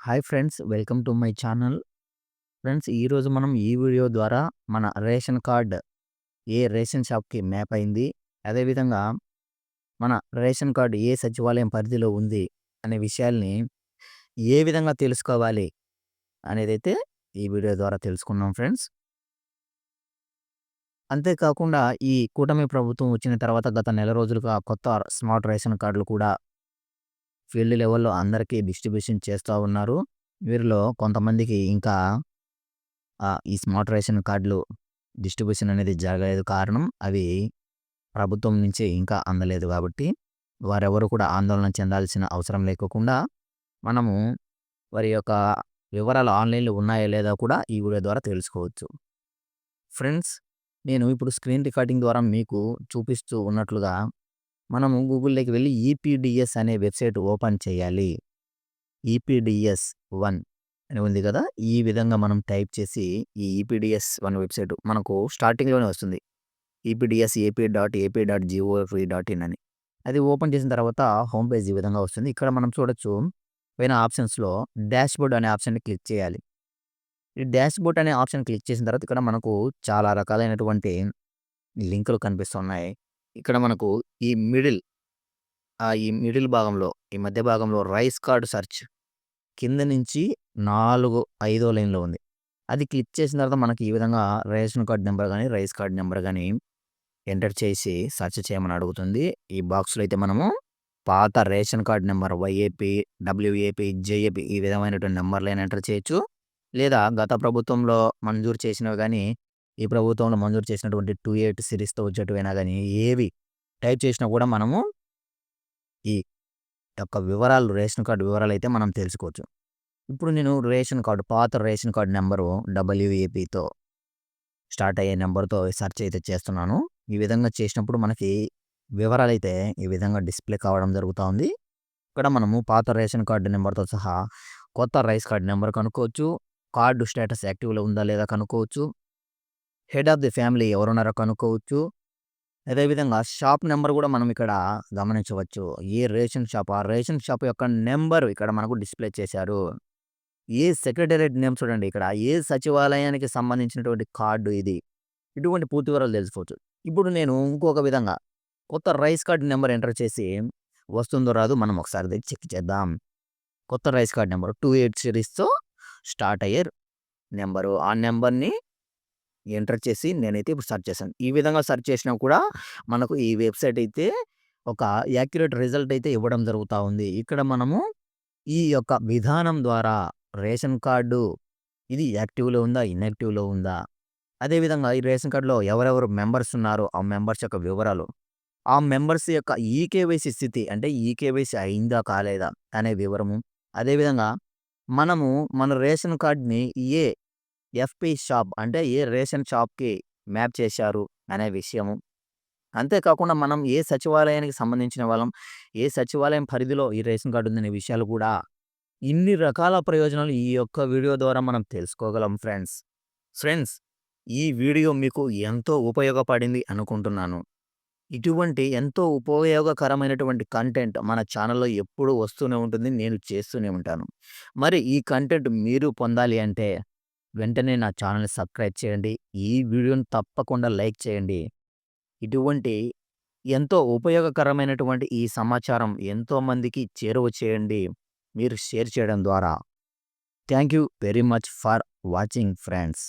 Hi friends, welcome to my channel. Friends, ఈరోజు మనం ఈ వీడియో ద్వారా మన రేషన్ కార్డ్ ఏ రేషన్ షాప్‌కి మ్యాప్ అయింది, అదేవిధంగా మన రేషన్ కార్డ్ ఏ సచివాలయం పరిధిలో ఉంది అనే విషయాల్ని ఏ విధంగా తెలుసుకోవాలి అనేదైతే ఈ వీడియో ద్వారా తెలుసుకుందాం ఫ్రెండ్స్. అంతేకాకుండా ఈ కూటమి ప్రభుత్వం వచ్చిన తర్వాత గత నెల రోజులుగా కొత్త స్మార్ట్ రేషన్ కార్డులు కూడా ఫీల్డ్ లెవెల్‌లో అందరికీ డిస్ట్రిబ్యూషన్ చేస్తా ఉన్నారు. వీరిలో కొంతమందికి ఇంకా ఈ స్మార్ట్ రేషన్ కార్డులు డిస్ట్రిబ్యూషన్ అనేది జరగలేదు. కారణం అవి ప్రభుత్వం నుంచి ఇంకా అందలేదు కాబట్టి, వారెవరు కూడా ఆందోళన చెందాల్సిన అవసరం లేకోకుండా, మనము వారి యొక్క వివరాలు ఆన్‌లైన్‌లో ఉన్నాయా లేదా కూడా ఈ వీడియో ద్వారా తెలుసుకోవచ్చు. ఫ్రెండ్స్, నేను ఇప్పుడు స్క్రీన్ రికార్డింగ్ ద్వారా మీకు చూపిస్తూ ఉన్నట్లుగా మనము గూగుల్‌లోకి వెళ్లి ఈపీడీఎస్ అనే వెబ్‌సైట్ ఓపెన్ చేయాలి. ఈపీడీఎస్ 1 అని ఉంది కదా! ఈ విధంగా మనం టైప్ చేసి ఈ ఈపీడీఎస్ 1 వెబ్‌సైట్ మనకు స్టార్టింగ్‌లోనే వస్తుంది. EPDS-AP.AP.gov.in అని. అది ఓపెన్ చేసిన తర్వాత హోమ్ పేజ్ ఈ విధంగా వస్తుంది. ఇక్కడ మనం చూడొచ్చు, పైన ఆప్షన్స్‌లో డాష్‌బోర్డ్ అనే ఆప్షన్‌ని క్లిక్ చేయాలి. ఈ డాష్‌బోర్డ్ అనే ఆప్షన్ క్లిక్ చేసిన తర్వాత ఇక్కడ మనకు చాలా రకాలైనటువంటి లింకులు కనిపిస్తున్నాయి. ఇక్కడ మనకు ఈ మిడిల్ భాగంలో, ఈ మధ్య భాగంలో రైస్ కార్డ్ సెర్చ్ కింద నుంచి 4, 5 లైన్‌లో ఉంది. అది క్లిక్ చేసిన తర్వాత మనకి ఈ విధంగా రేషన్ కార్డ్ నంబర్ గాని, రైస్ కార్డ్ నంబర్ గాని ఎంటర్ చేసి సెర్చ్ చేయమని అడుగుతుంది. ఈ బాక్స్‌లో అయితే మనము పాత ration card number YAP, WAP, జేఏపీ ఈ విధమైనటువంటి నంబర్‌లైనా ఎంటర్ చేయొచ్చు. లేదా గత ప్రభుత్వంలో మంజూరు చేసినవి గాని, ఈ ప్రభుత్వంలో మంజూరు చేసినటువంటి 28 సిరీస్‌తో వచ్చేటివైనా గాని ఏవి టైప్ చేసినా కూడా మనము ఈ యొక్క వివరాలు, రేషన్ కార్డ్ వివరాలైతే మనం తెలుసుకోవచ్చు. ఇప్పుడు నేను పాత రేషన్ కార్డ్ నంబరు డబ్ల్యూఏపీతో స్టార్ట్ అయ్యే నంబర్‌తో సెర్చ్ అయితే చేస్తున్నాను. ఈ విధంగా చేసినప్పుడు మనకి వివరాలైతే ఈ విధంగా డిస్‌ప్లే కావడం జరుగుతా ఉంది. ఇక్కడ మనము పాత రేషన్ కార్డ్ నంబర్‌తో సహా కొత్త రైస్ కార్డ్ నంబర్ కనుక్కోవచ్చు. కార్డ్ స్టేటస్ యాక్టివ్‌లో ఉందా లేదా కనుక్కోవచ్చు. హెడ్ ఆఫ్ ది ఫ్యామిలీ ఎవరున్నారో కనుక్కోవచ్చు. అదేవిధంగా షాప్ నంబర్ కూడా మనం ఇక్కడ గమనించవచ్చు. ఏ రేషన్ షాప్, ఆ రేషన్ షాప్ యొక్క నంబర్ ఇక్కడ మనకు డిస్‌ప్లే చేశారు. ఏ సెక్రటేరియట్ నేమ్ చూడండి ఇక్కడ. ఏ సచివాలయానికి సంబంధించినటువంటి కార్డు ఇది. ఇటువంటి పూర్తి వివరాలు తెలుసుకోవచ్చు. ఇప్పుడు నేను ఇంకొక విధంగా కొత్త రైస్ కార్డ్ నంబర్ ఎంటర్ చేసి వస్తుందో రాదో మనం ఒకసారి చెక్ చేద్దాం. కొత్త రైస్ కార్డ్ నంబర్ 28 సిరీస్‌తో స్టార్ట్ అయ్యే నంబరు. ఆ నంబర్‌ని ఎంటర్ చేసి నేనైతే ఇప్పుడు సెర్చ్ చేశాను. ఈ విధంగా సెర్చ్ చేసినా కూడా మనకు ఈ వెబ్‌సైట్ అయితే ఒక యాక్యురేట్ రిజల్ట్ అయితే ఇవ్వడం జరుగుతా ఉంది. ఇక్కడ మనము ఈ యొక్క విధానం ద్వారా రేషన్ కార్డు ఇది యాక్టివ్‌లో ఉందా? ఇన్‌యాక్టివ్‌లో ఉందా? అదేవిధంగా ఈ రేషన్ కార్డ్‌లో ఎవరెవరు మెంబర్స్ ఉన్నారో, ఆ మెంబర్స్ యొక్క వివరాలు, ఆ మెంబర్స్ యొక్క ఈకేవైసీ స్థితి అంటే ఈకేవైసీ అయిందా? కాలేదా? అనే వివరము. అదేవిధంగా మనము మన రేషన్ కార్డ్‌ని ఏ ఎఫ్‌పి షాప్ అంటే ఏ రేషన్ షాప్‌కి మ్యాప్ చేశారు అనే విషయము. అంతేకాకుండా మనం ఏ సచివాలయానికి సంబంధించిన వాళ్ళం, ఏ సచివాలయం పరిధిలో ఈ రేషన్ కార్డ్ ఉందనే విషయాలు కూడా ఇన్ని రకాల ప్రయోజనాలు ఈ యొక్క వీడియో ద్వారా మనం తెలుసుకోగలం ఫ్రెండ్స్. ఫ్రెండ్స్, ఈ వీడియో మీకు ఎంతో ఉపయోగపడింది అనుకుంటున్నాను. ఇటువంటి ఎంతో ఉపయోగకరమైనటువంటి కంటెంట్ మన ఛానల్‌లో ఎప్పుడూ వస్తూనే ఉంటుంది. నేను చేస్తూనే ఉంటాను. మరి ఈ కంటెంట్ మీరు పొందాలి అంటే వెంటనే నా ఛానల్‌ని సబ్స్క్రైబ్ చేయండి. ఈ వీడియోని తప్పకుండా లైక్ చేయండి. ఇటువంటి ఎంతో ఉపయోగకరమైనటువంటి ఈ సమాచారం ఎంతోమందికి చేరువ చేయండి. మీరు షేర్ చేయడం ద్వారా. Thank you very much for watching friends.